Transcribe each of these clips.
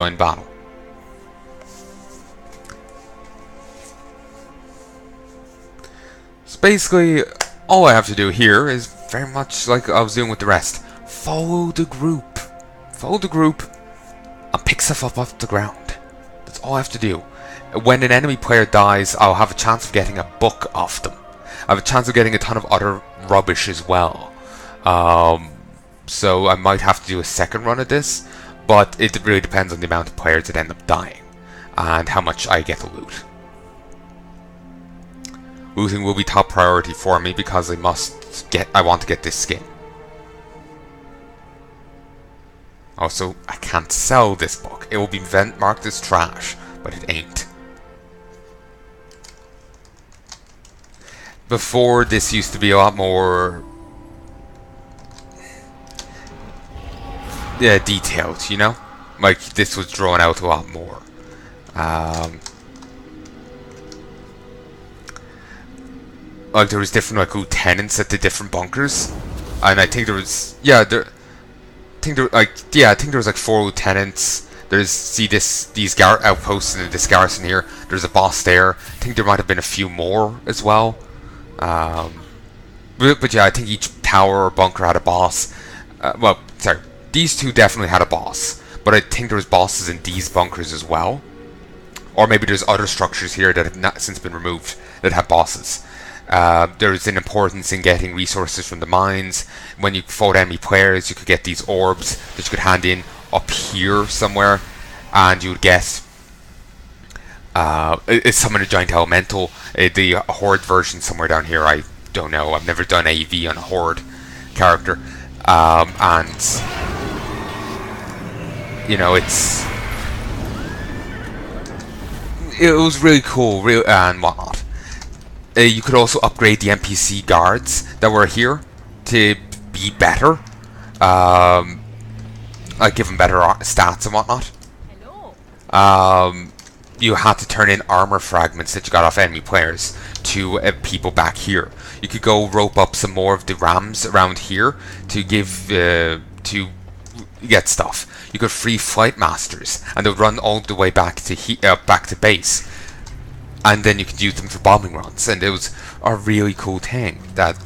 in battle. So basically, all I have to do here is very much like I was doing with the rest. Follow the group. Follow the group and pick stuff up off the ground. That's all I have to do. When an enemy player dies, I'll have a chance of getting a book off them. I have a chance of getting a ton of other rubbish as well. So I might have to do a second run of this, but it really depends on the amount of players that end up dying and how much I get to loot. Looting will be top priority for me because I want to get this skin. Also, I can't sell this book. It will be marked as trash, but it ain't. Before, this used to be a lot more detailed, you know? Like, this was drawn out a lot more. Like, there was different, like, lieutenants at the different bunkers. And I think there was, I think there was like 4 lieutenants. There's, these outposts in this garrison here. There's a boss there. I think there might have been a few more as well. But yeah, I think each tower or bunker had a boss. Well, sorry, these two definitely had a boss. But I think there was bosses in these bunkers as well. Or maybe there's other structures here that have not since been removed that have bosses. There's an importance in getting resources from the mines. When you fought enemy players, you could get these orbs that you could hand in up here somewhere, and you would get summon a giant elemental. The horde version somewhere down here. I don't know. I've never done AV on a horde character, and you know it was really cool, and whatnot. You could also upgrade the NPC guards that were here to be better. Like give them better stats and whatnot. You had to turn in armor fragments that you got off enemy players to people back here. You could go rope up some more of the rams around here to give to get stuff. You could free flight masters, and they would run all the way back to base. And then you could use them for bombing runs, and it was a really cool thing that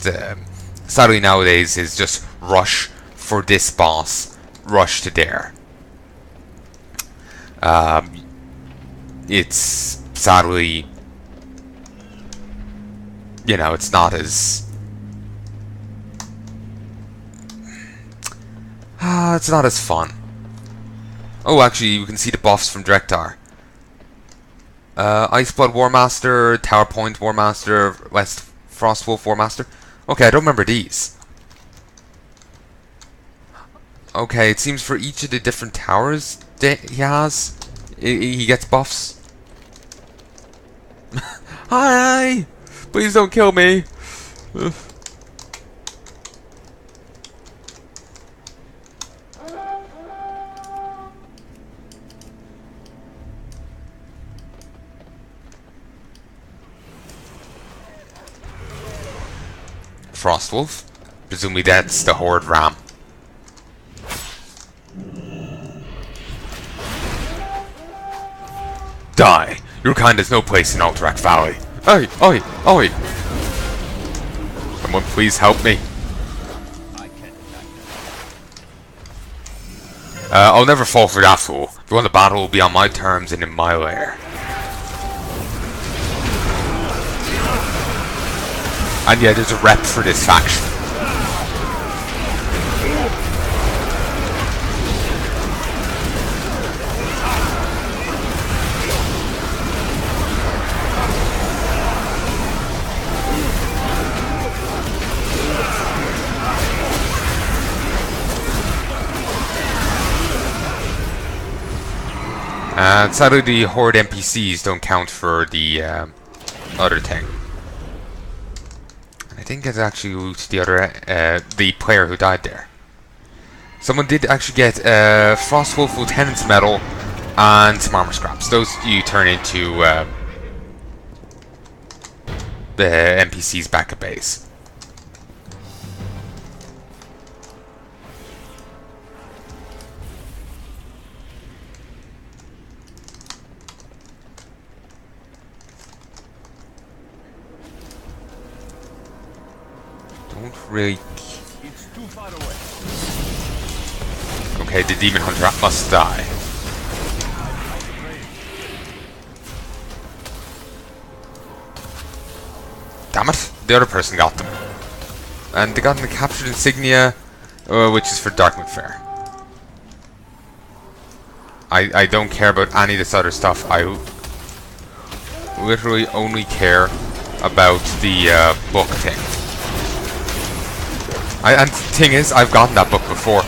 sadly nowadays is just rush for this boss, rush to there. It's sadly, you know, it's not as fun. Oh, actually, you can see the buffs from Drektar. Iceblood Warmaster, Tower Point Warmaster, West Frostwolf Warmaster. Okay, I don't remember these. Okay, it seems for each of the different towers that he has, he gets buffs. Hi! Please don't kill me! Frostwolf. Presumably that's the Horde Ram. Die! Your kind has no place in Alterac Valley. Oi! Oi! Oi! Someone please help me. I'll never fall for that fool. If you want the battle, will be on my terms and in my lair. And yeah, there's a rep for this faction. And sadly the Horde NPCs don't count for the other thing. I think it's actually the other, the player who died there. Someone did actually get Frostwolf Lieutenant's Medal and some armor scraps. Those you turn into the NPCs back at base. really... Okay, the demon hunter must die. Damn it, the other person got them. And they got the captured insignia, which is for Darkwood Fair. I don't care about any of this other stuff. I literally only care about the book thing. And the thing is, I've gotten that book before.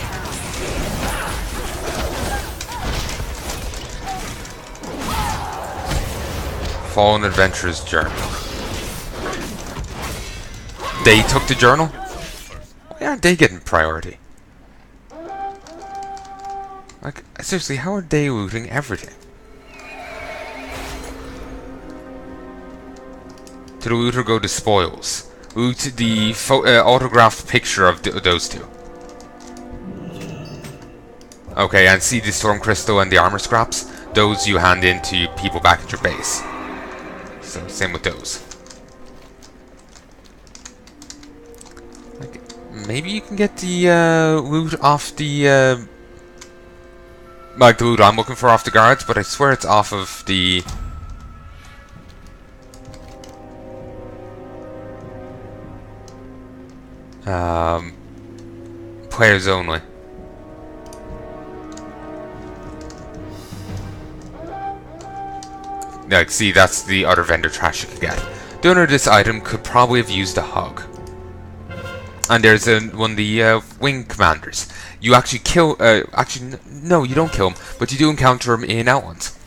Fallen Adventurer's Journal. They took the journal? Why aren't they getting priority? Like, seriously, how are they looting everything? To the looter go the spoils. Loot the autographed picture of those two. Okay, and see the storm crystal and the armor scraps? Those you hand in to people back at your base. So, same with those. Like, maybe you can get the loot off the... like the loot I'm looking for off the guards, but I swear it's off of the... players only. Like, see, that's the other vendor trash you could get. The owner of this item could probably have used a hug. And there's one of the wing commanders. You actually kill... actually, no, you don't kill him, but you do encounter him in Outlands.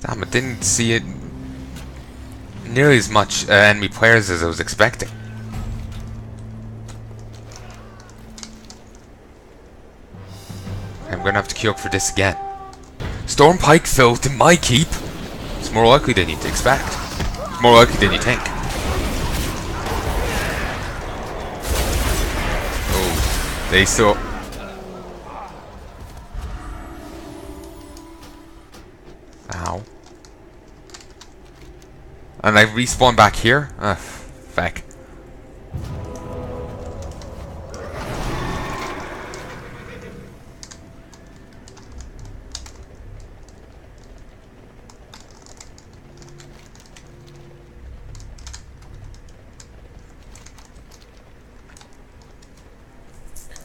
Damn, I didn't see it nearly as much enemy players as I was expecting. I'm gonna have to queue up for this again. Storm Pike fell to my keep. It's more likely than you'd expect. It's more likely than you think. Oh, they still... Ow. And I respawn back here? Ugh, feck.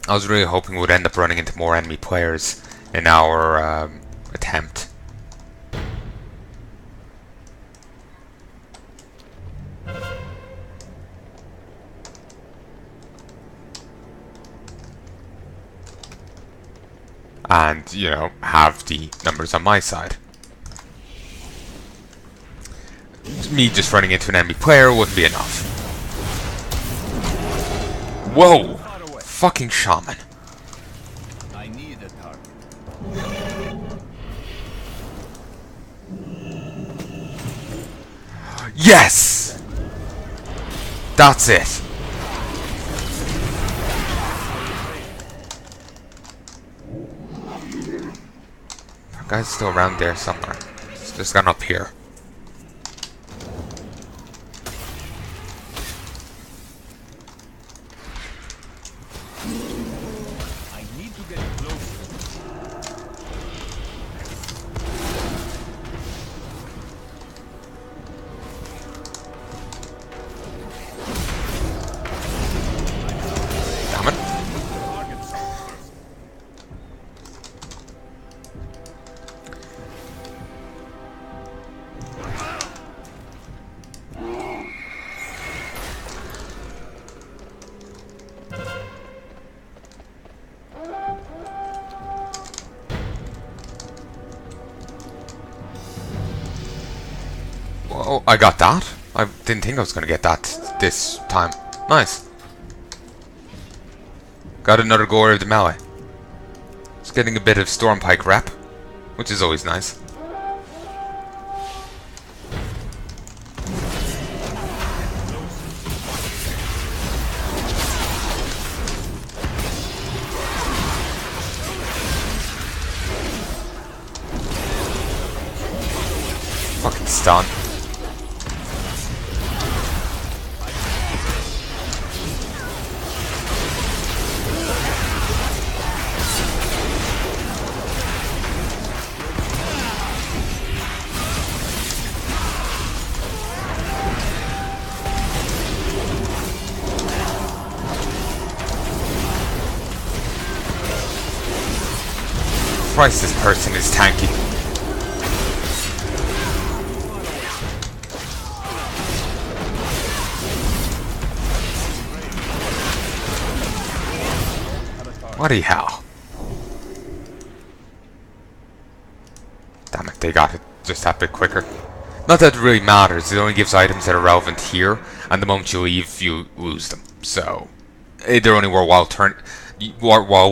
I was really hoping we'd end up running into more enemy players in our attempt. And, you know, have the numbers on my side. Me just running into an enemy player wouldn't be enough. Whoa! Fucking shaman. I need a target. Yes! That's it. That guy's still around there somewhere. It's just gone up here. Oh, I got that. I didn't think I was going to get that this time. Nice. Got another gore of the melee. Getting a bit of Stormpike rep, which is always nice. Fucking stun. Christ, this person is tanky. Bloody hell. Damn it, they got it just that bit quicker. Not that it really matters, it only gives items that are relevant here, and the moment you leave, you lose them. So, they're only worthwhile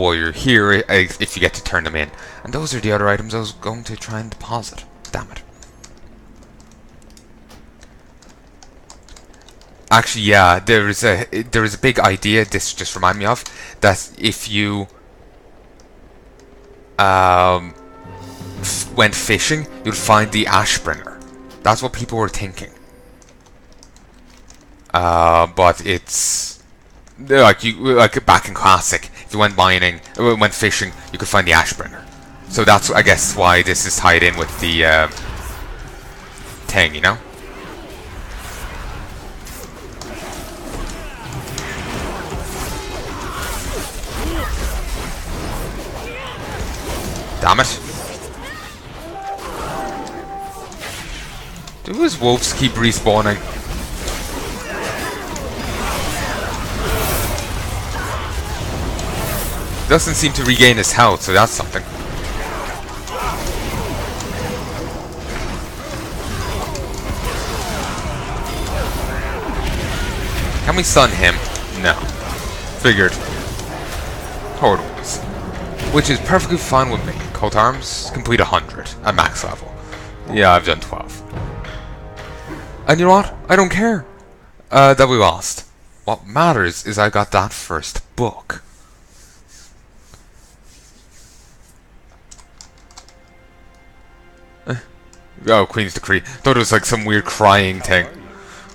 while you're here if you get to turn them in. And those are the other items I was going to try and deposit. Damn it. Actually, yeah, there is a big idea this just reminded me of, that if you went fishing, you'd find the Ashbringer. That's what people were thinking. But it's like back in Classic, if you went went fishing, you could find the Ashbringer. So that's, I guess, why this is tied in with the thing, you know? Damn it. Do his wolves keep respawning? Doesn't seem to regain his health, so that's something. Can we stun him? No. Figured. Totally. Which is perfectly fine with me. Colt Arms, complete 100 at max level. Yeah, I've done 12. And you know what? I don't care that we lost. What matters is I got that first book. Oh, Queen's Decree. Thought it was like some weird crying thing.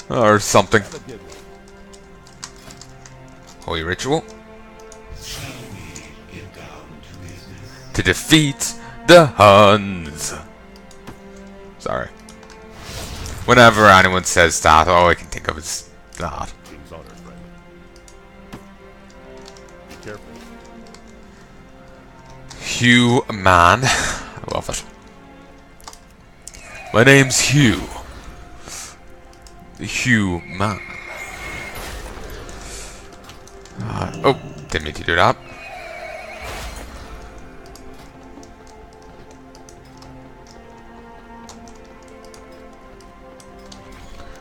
Or something. Holy Ritual. To defeat the Huns. Sorry. Whenever anyone says that, all I can think of is that. Hugh Man. I love it. My name's Hugh. The Hugh Man. Oh, didn't mean to do that.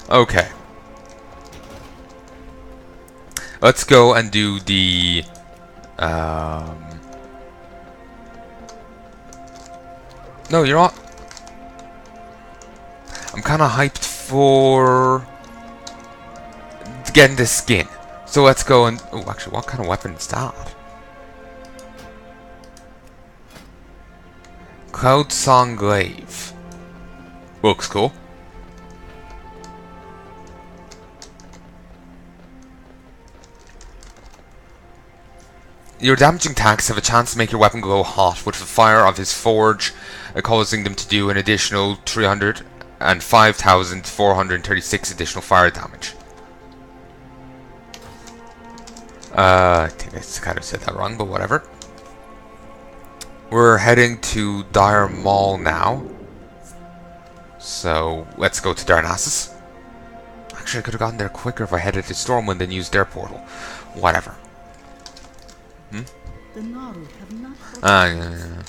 Okay. Let's go and do the no, you're not. I'm kind of hyped for getting this skin. So let's go and oh, actually, what kind of weapon is that? Cloud Song Glaive. Looks cool. Your damaging attacks have a chance to make your weapon glow hot with the fire of his forge, causing them to do an additional 305,436 additional fire damage. I think I kind of said that wrong, but whatever. We're heading to Dire Maul now. So, let's go to Darnassus. Actually, I could have gotten there quicker if I headed to Stormwind and used their portal. Whatever. Hmm? Yeah.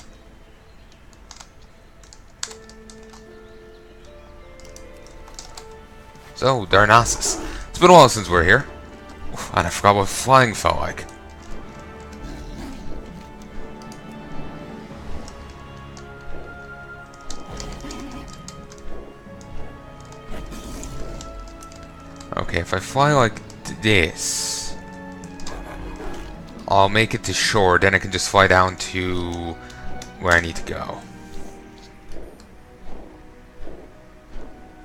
So, Darnassus. It's been a while since we're here. And I forgot what flying felt like. Okay, if I fly like this, I'll make it to shore, then I can just fly down to where I need to go.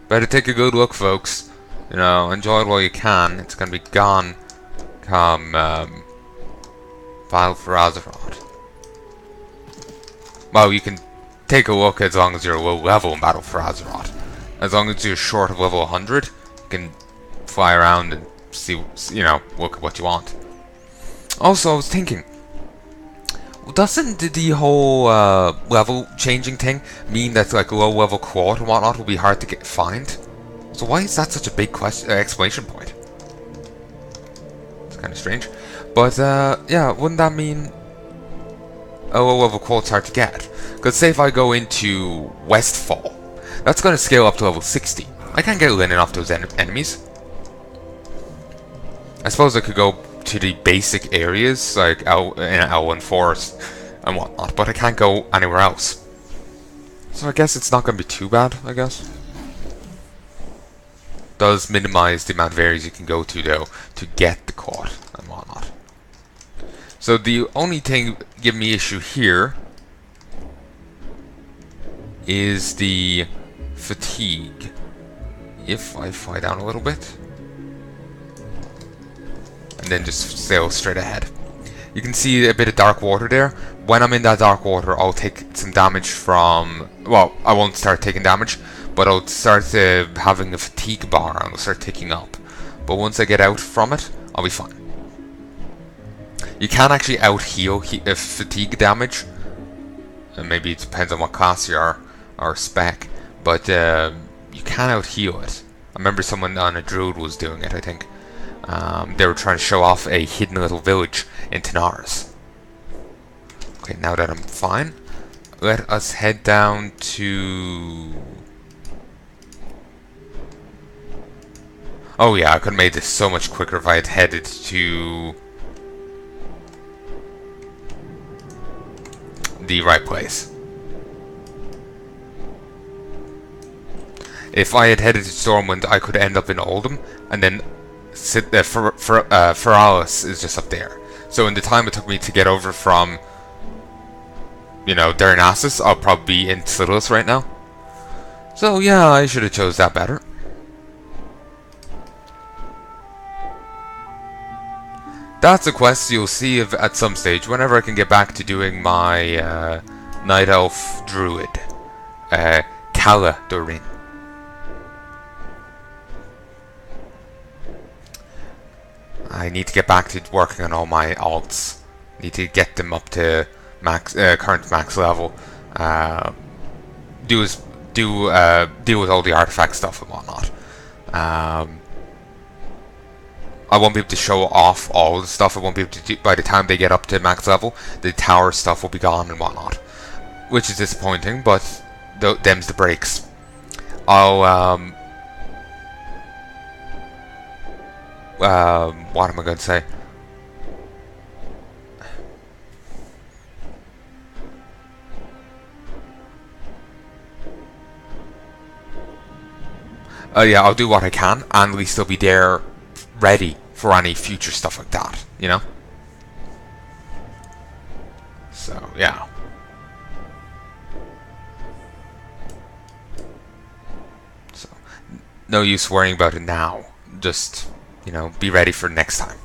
Better take a good look, folks. You know, enjoy it while you can. It's gonna be gone come Battle for Azeroth. Well, you can take a look as long as you're low level in Battle for Azeroth. As long as you're short of level 100, you can fly around and see, you know, look at what you want. Also, I was thinking, doesn't the whole level changing thing mean that like low level quad and whatnot will be hard to find? So why is that such a big exclamation point? It's kind of strange. But yeah, wouldn't that mean a low level quad's hard to get? Because say if I go into Westfall, that's going to scale up to level 60. I can't get linen off those enemies. I suppose I could go to the basic areas, like in Elwyn Forest and whatnot, but I can't go anywhere else. So I guess it's not going to be too bad, I guess. Does minimize the amount of areas you can go to, though, to get the quad and whatnot. So the only thing giving me issue here is the fatigue. If I fly down a little bit and then just sail straight ahead. You can see a bit of dark water there. When I'm in that dark water, I'll take some damage from... Well, I won't start taking damage, but I'll start having a fatigue bar and it'll start ticking up. But once I get out from it, I'll be fine. You can actually out-heal fatigue damage. And maybe it depends on what class you are, or spec. But you can out-heal it. I remember someone on a druid was doing it, I think. They were trying to show off a hidden little village in Tanaris. Okay, now that I'm fine, let us head down to... Oh yeah, I could have made this so much quicker if I had headed to the right place. If I had headed to Stormwind, I could end up in Oldham, and then sit there. Feralis is just up there. So in the time it took me to get over from, you know, Darnassus, I'll probably be in Citadel right now. So yeah, I should have chose that better. That's a quest you'll see at some stage, whenever I can get back to doing my Night Elf Druid, Kala Dorin. I need to get back to working on all my alts. Need to get them up to max, current max level. Deal with all the artifact stuff and whatnot. I won't be able to show off all the stuff. I won't be able to do, by the time they get up to max level, the tower stuff will be gone and whatnot, which is disappointing. But them's the breaks. I'll what am I going to say? Yeah, I'll do what I can, and at least they'll be there, ready for any future stuff like that, you know? So, yeah. So, no use worrying about it now. Just, you know, be ready for next time.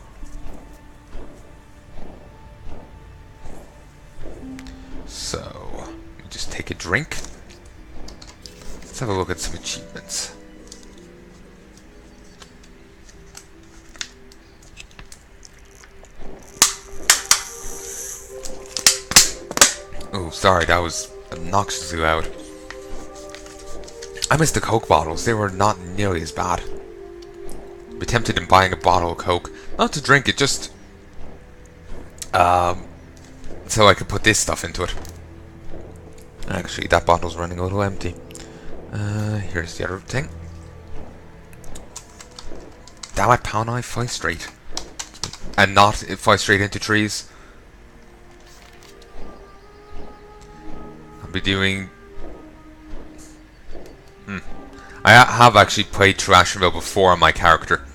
So, let me just take a drink. Let's have a look at some achievements. Oh, sorry, that was obnoxiously loud. I missed the Coke bottles. They were not nearly as bad. Be tempted in buying a bottle of Coke, not to drink it, just so I could put this stuff into it. Actually, that bottle's running a little empty. Here's the other thing. Damn it, Palnai, fly straight, and not fly straight into trees. I'll be doing. I have actually played through Ashenville before on my character,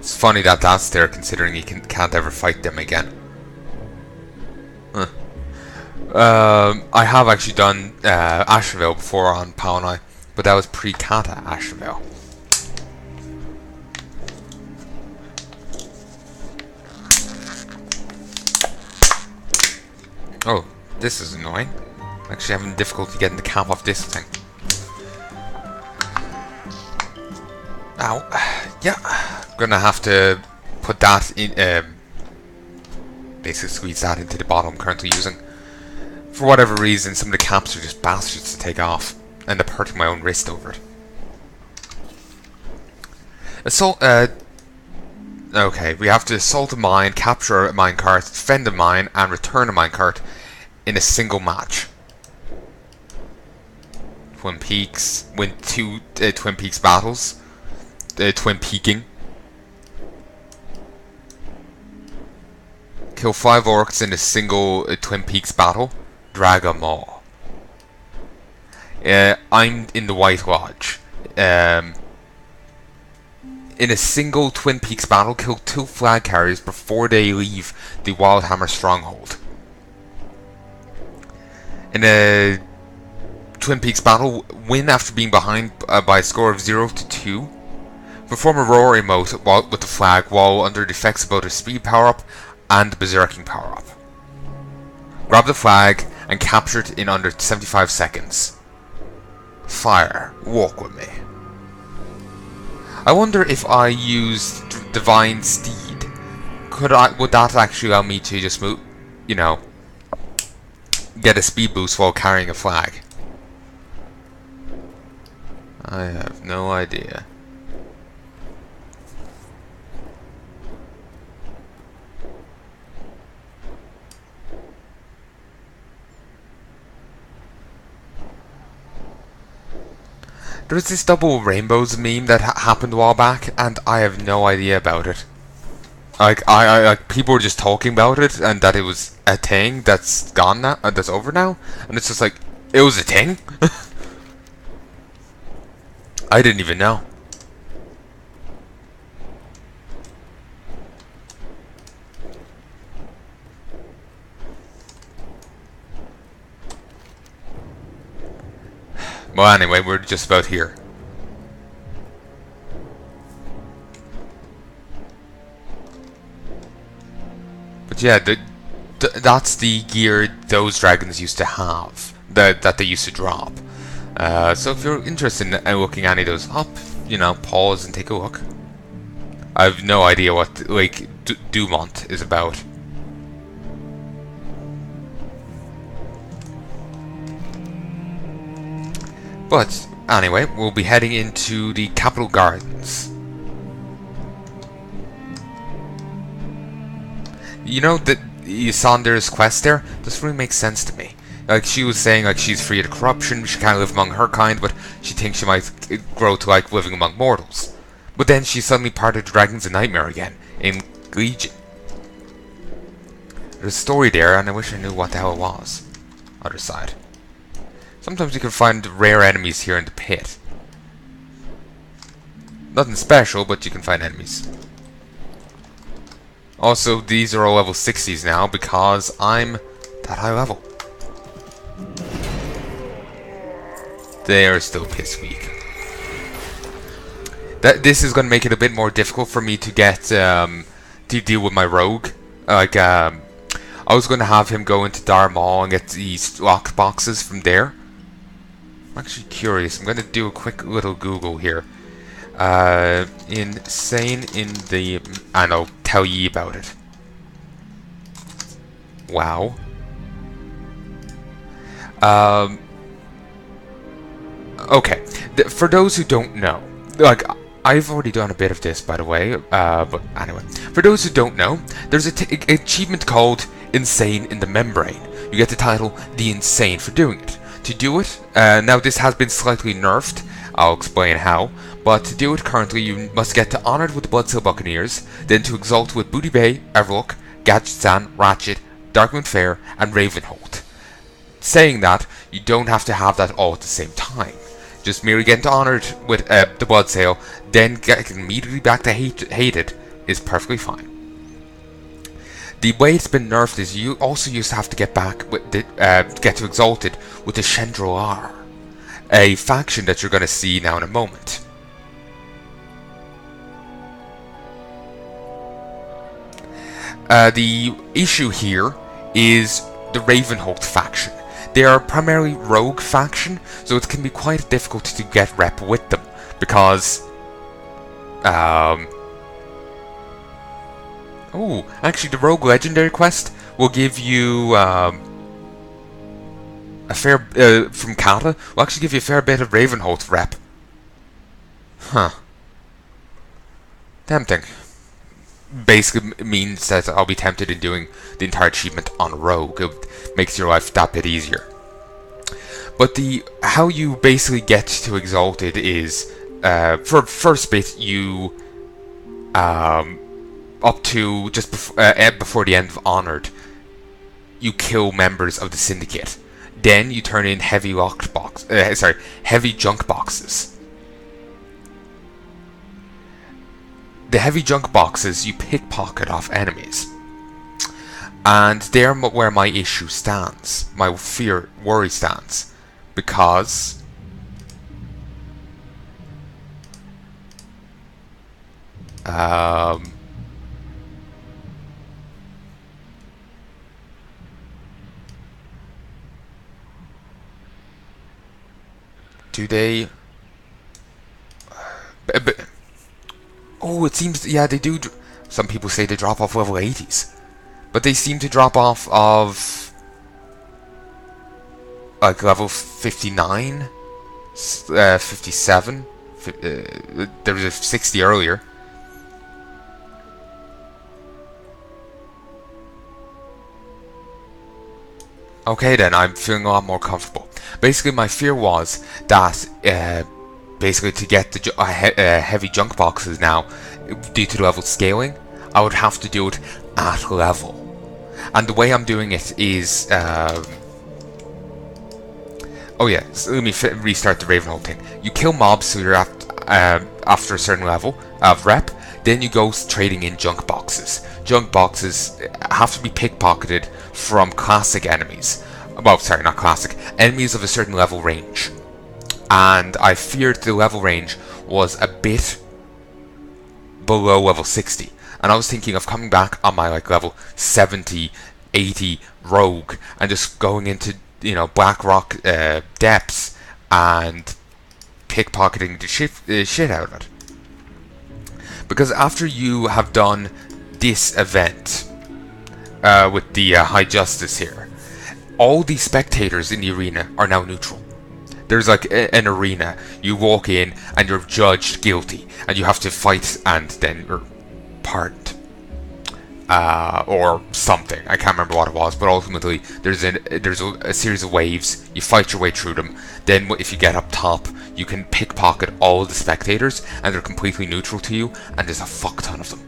It's funny that that's there, considering you can't ever fight them again. Huh. I have actually done Asheville before on Palnai, but that was pre-Kata Asheville. Oh, this is annoying. I'm actually having difficulty getting the cap off this thing. Ow. Yeah, I'm gonna have to put that in, basically squeeze that into the bottle I'm currently using. For whatever reason, some of the caps are just bastards to take off. I end up hurting my own wrist over it. Assault, okay, we have to assault a mine, capture a minecart, defend a mine, and return a minecart in a single match. Twin Peaks, win 2 Twin Peaks battles. Twin Peaking. Kill 5 orcs in a single Twin Peaks battle. Drag 'em all. I'm in the White Lodge. In a single Twin Peaks battle, kill 2 flag carriers before they leave the Wildhammer stronghold. In a Twin Peaks battle, win after being behind by a score of 0 to 2. Perform a roar emote with the flag while under the effects of both a speed power-up and berserking power-up. Grab the flag and capture it in under 75 seconds. Fire, walk with me. I wonder if I used Divine Steed, would that actually allow me to just move, you know, get a speed boost while carrying a flag? I have no idea. There was this double rainbows meme that happened a while back, and I have no idea about it. Like, like people were just talking about it, and that it was a thing that's gone now, that's over now, and it's just like, it was a thing? I didn't even know. Well, anyway, we're just about here. But yeah, that's the gear those dragons used to have, that they used to drop. So if you're interested in looking any of those up, you know, pause and take a look. I have no idea what, like, Dumont is about. But anyway, we'll be heading into the Capitol Gardens. You know, that Ysander's quest there doesn't really make sense to me. Like, she was saying, like, she's free of corruption, she can't live among her kind, but she thinks she might grow to like living among mortals. But then she's suddenly part of the Dragons of Nightmare again, in Legion. There's a story there, and I wish I knew what the hell it was. Other side. Sometimes you can find rare enemies here in the pit. Nothing special, but you can find enemies. Also, these are all level 60s now because I'm that high level. They are still piss weak. This is going to make it a bit more difficult for me to get to deal with my rogue. Like, I was going to have him go into Dar Mall and get these lock boxes from there. I'm actually curious. I'm going to do a quick little Google here. Insane in the... and I'll tell ye about it. Wow. Okay. For those who don't know, like, I've already done a bit of this, by the way, but anyway. For those who don't know, there's an achievement called Insane in the Membrane. You get the title The Insane for doing it. To do it, now this has been slightly nerfed, I'll explain how, but to do it currently you must get to Honoured with the Bloodsail Buccaneers, then to Exalt with Booty Bay, Everlock, Gadgetzan, Ratchet, Darkmoon Fair, and Ravenholt. Saying that, you don't have to have that all at the same time. Just merely get into Honoured with the Bloodsail, then get immediately back to Hated is perfectly fine. The way it's been nerfed is you also used to have to get back with the, get to Exalted with the Chandroar, a faction that you're going to see now in a moment. The issue here is the Ravenholt faction. They are primarily rogue faction, so it can be quite difficult to get rep with them because oh, actually the Rogue Legendary quest will give you a fair from Kata will actually give you a fair bit of Ravenholt rep. Huh. Tempting. Basically means that I'll be tempted in doing the entire achievement on Rogue. It makes your life that bit easier. But the how you basically get to Exalted is for first bit you up to just before the end of Honored, you kill members of the Syndicate. Then you turn in heavy heavy junk boxes. The heavy junk boxes you pickpocket off enemies, and they're where my issue stands, my worry stands, because do they? Oh, it seems, yeah, they do. Some people say they drop off level 80s, but they seem to drop off of like level 59, 57. There was a 60 earlier. Okay, then I'm feeling a lot more comfortable. Basically, my fear was that basically to get the heavy junk boxes now, due to the level scaling, I would have to do it at level. And the way I'm doing it is oh yeah, so let me restart the Ravenholt thing. You kill mobs so you're at after a certain level of rep, then you go trading in junk boxes. Junk boxes have to be pickpocketed from classic enemies. Well, sorry, not classic. Enemies of a certain level range. And I feared the level range was a bit below level 60. And I was thinking of coming back on my like level 70, 80 rogue and just going into, you know, Black Rock depths and pickpocketing the shit out of it. Because after you have done this event with the High Justice here, all the spectators in the arena are now neutral. There's like an arena. You walk in and you're judged guilty, and you have to fight and then you're pardoned. Or something. I can't remember what it was, but ultimately there's a series of waves. You fight your way through them. Then if you get up top, you can pickpocket all the spectators, and they're completely neutral to you, and there's a fuck ton of them.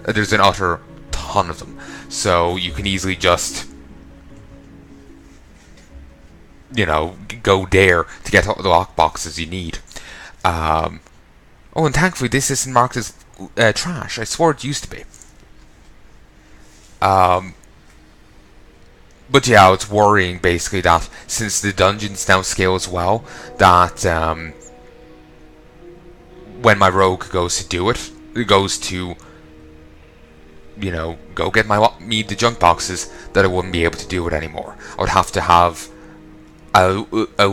There's an utter ton of them. So you can easily just, you know, go there to get all the lockboxes you need. Oh, and thankfully this isn't marked as trash. I swore it used to be. But yeah, I was worrying basically that since the dungeons now scale as well, that when my rogue goes to do it, goes to, you know, go get me the junk boxes, that I wouldn't be able to do it anymore. I would have to have a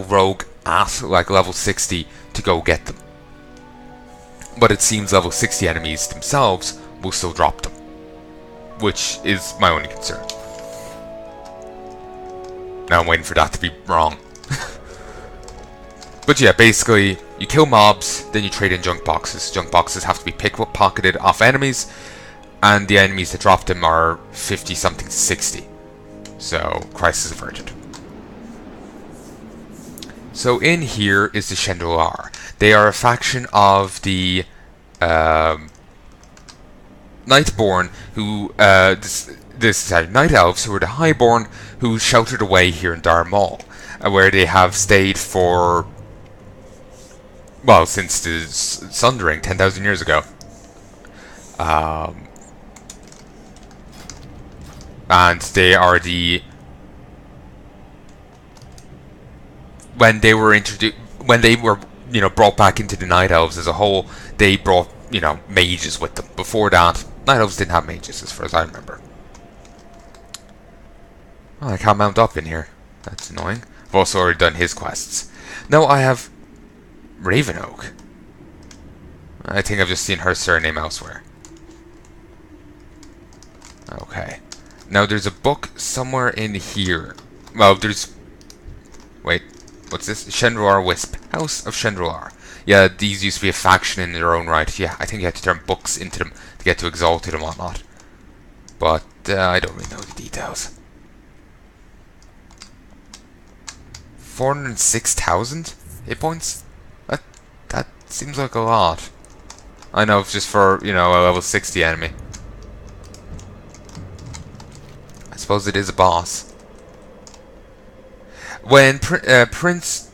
rogue at like level 60 to go get them. But it seems level 60 enemies themselves will still drop them, which is my only concern. Now I'm waiting for that to be wrong. But yeah, basically, you kill mobs, then you trade in junk boxes. Junk boxes have to be pickpocketed off enemies, and the enemies that drop them are 50 something to 60. So, crisis averted. So in here is the Chandroar. They are a faction of the Nightborn, who Night Elves, who are the Highborn, who sheltered away here in Dar Mall, where they have stayed for, well, since the Sundering 10,000 years ago. And they are the... When they were introduced... When they were, you know, brought back into the Night Elves as a whole, they brought, you know, mages with them. Before that, Night Elves didn't have mages, as far as I remember. Oh, I can't mount up in here. That's annoying. I've also already done his quests. Now I have Ravenoak. I think I've just seen her surname elsewhere. Okay. Now there's a book somewhere in here. Well, there's... Wait, what's this? Shendralar Wisp. House of Shendralar. Yeah, these used to be a faction in their own right. Yeah, I think you had to turn books into them to get to Exalted and whatnot. But I don't really know the details. 406,000 hit points? That seems like a lot. I know, just for, you know, a level 60 enemy. I suppose it is a boss. When Prince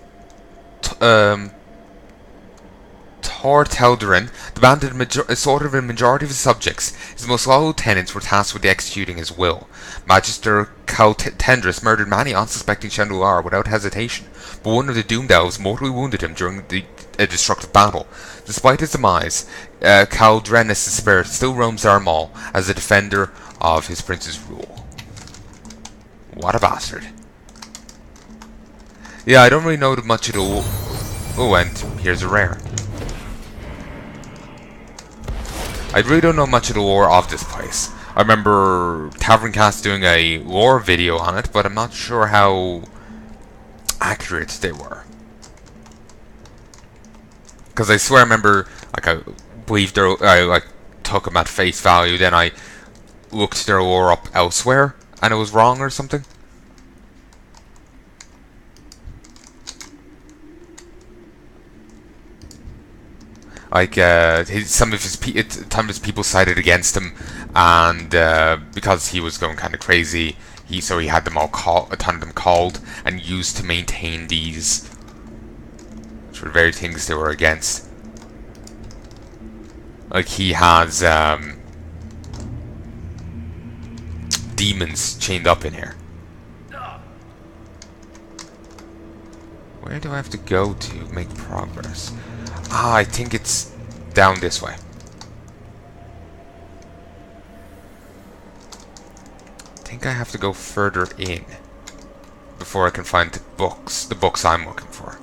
Torteldarin demanded a sort of a majority of his subjects, his most loyal lieutenants were tasked with executing his will. Magister Caltendris murdered many unsuspecting Shendralar without hesitation, but one of the doomed elves mortally wounded him during a destructive battle. Despite his demise, Caldrenus' spirit still roams Armall as a defender of his prince's rule. What a bastard. Yeah, I don't really know much of the... Oh, and here's a rare. I really don't know much of the lore of this place. I remember Taverncast doing a lore video on it, but I'm not sure how accurate they were. Because I swear I remember, like, I believed I like took them at face value, then I looked their lore up elsewhere, and it was wrong or something. Like, some of his people sided against him, and because he was going kind of crazy, he had them all a ton of them called and used to maintain these, which were the very things they were against. Like, he has demons chained up in here. Where do I have to go to make progress? Ah, I think it's down this way. I think I have to go further in before I can find the books I'm looking for.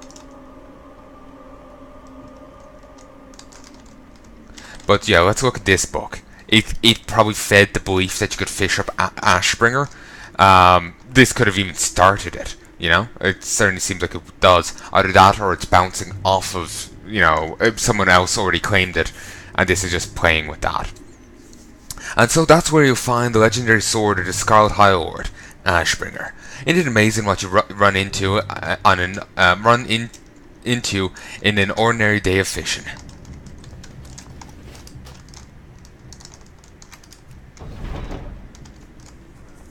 But yeah, let's look at this book. It probably fed the belief that you could fish up Ashbringer. This could have even started it, you know? It certainly seems like it does. Either that or it's bouncing off of, you know, someone else already claimed it, and this is just playing with that. And so that's where you'll find the legendary sword of the Scarlet High Lord, Ashbringer. Isn't it amazing what you run into in an ordinary day of fishing?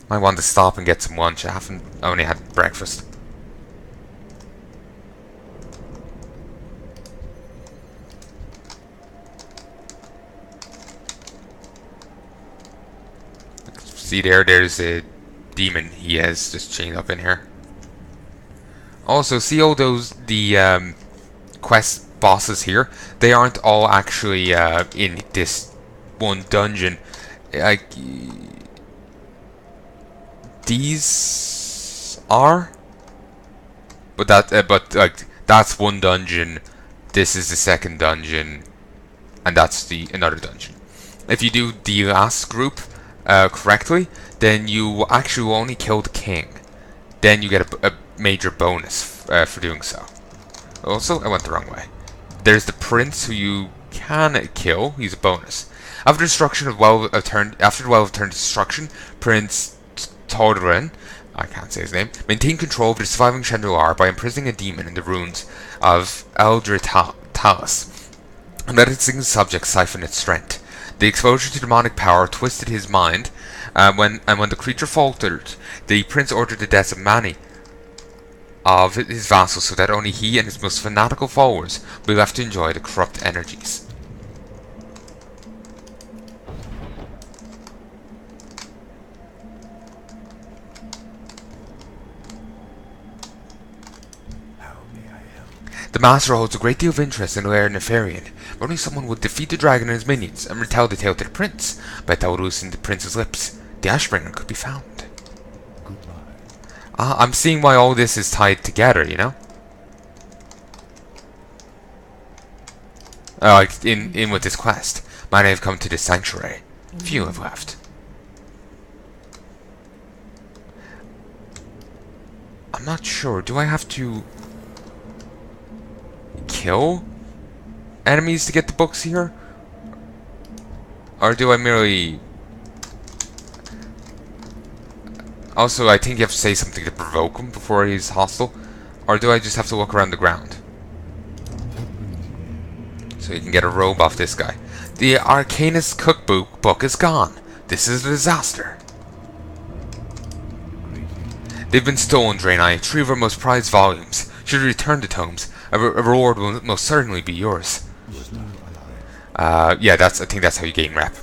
I want to stop and get some lunch. I only had breakfast. See there's a demon he has just chained up in here. Also, see all the quest bosses here? They aren't all actually in this one dungeon. Like, these are, but like that's one dungeon. This is the second dungeon, and that's another dungeon. If you do the last group correctly, then you actually will only kill the king. Then you get a major bonus for doing so. Also, I went the wrong way. There's the prince who you can kill. He's a bonus. After the well of turn destruction, Prince Tordarin, I can't say his name, maintained control of the surviving Shendralar by imprisoning a demon in the ruins of Eldritalis, and let its single subject siphon its strength. The exposure to demonic power twisted his mind, when the creature faltered, the prince ordered the deaths of many of his vassals so that only he and his most fanatical followers would be left to enjoy the corrupt energies. master holds a great deal of interest in Lair Nefarian. If only someone would defeat the dragon and his minions and retell the tale to the prince. Bet that would loosen the prince's lips. The Ashbringer could be found. I'm seeing why all this is tied together, you know? Like, in with this quest. Might I have come to this sanctuary. Few have left. I'm not sure. Do I have to kill enemies to get the books here? Or do I merely... Also, I think you have to say something to provoke him before he's hostile. Or do I just have to look around the ground? So you can get a robe off this guy. The Arcanist cookbook book is gone. This is a disaster. They've been stolen, Draenei. 3 of our most prized volumes. Should you return the tomes, a reward will most certainly be yours. Yeah, I think that's how you gain rep.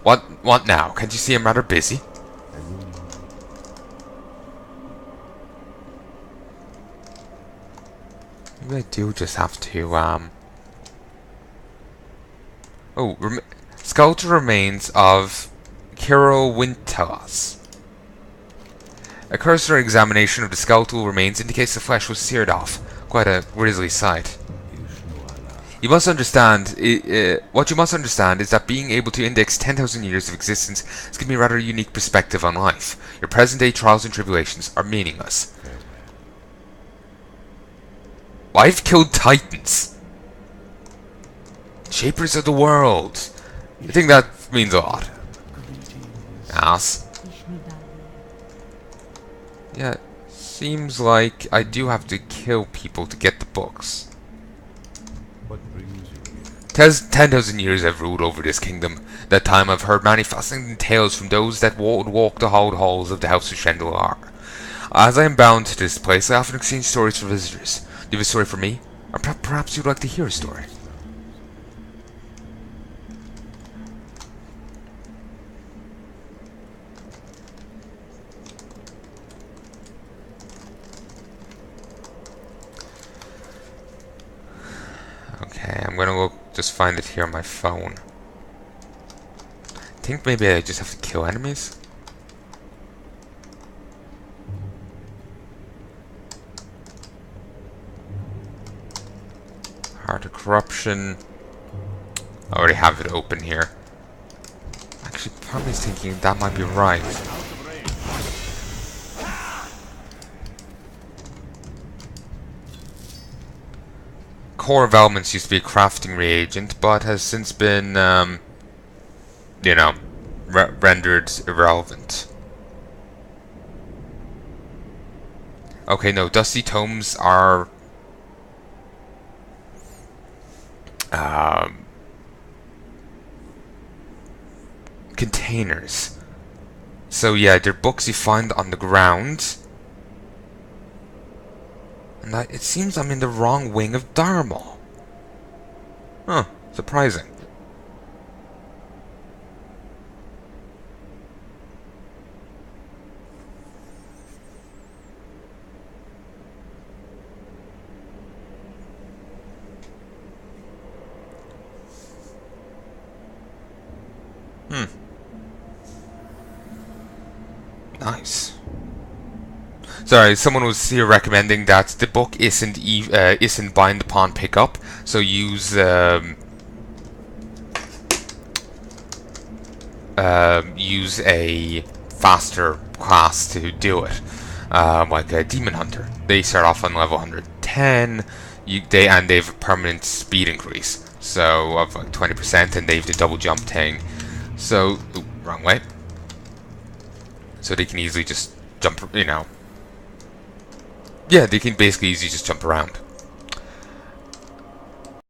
What now? Can't you see I'm rather busy? Maybe I do just have to, skeletal remains of Kiro Wintelas. A cursory examination of the skeletal remains indicates the flesh was seared off. Quite a grisly sight. You must understand, what you must understand is that being able to index 10,000 years of existence is giving me a rather unique perspective on life. Your present-day trials and tribulations are meaningless. I've killed titans. Shapers of the world. I think that means a lot. Ass. Yeah, seems like I do have to kill people to get the books. 10,000 years I've ruled over this kingdom. That time I've heard many fascinating tales from those that would walk the hallowed halls of the House of Chandelar. As I am bound to this place, I often exchange stories for visitors. Do you have a story for me? Or perhaps you'd like to hear a story? Okay, I'm gonna go just find it here on my phone. I think maybe I just have to kill enemies. Heart of Corruption. I already have it open here. Actually, part of me is thinking that might be right. Core of Elements used to be a crafting reagent, but has since been, you know, rendered irrelevant. Okay, no, Dusty Tomes are... containers. So yeah, they're books you find on the ground. And it seems I'm in the wrong wing of Dharma. Huh, surprising. Nice. Sorry, someone was here recommending that the book isn't bind upon pickup, so use use a faster class to do it, like a Demon Hunter. They start off on level 110. They have a permanent speed increase, so of like 20%, and they have the double jump thing. So, wrong way. So they can easily just jump, you know. Yeah, they can basically easily just jump around.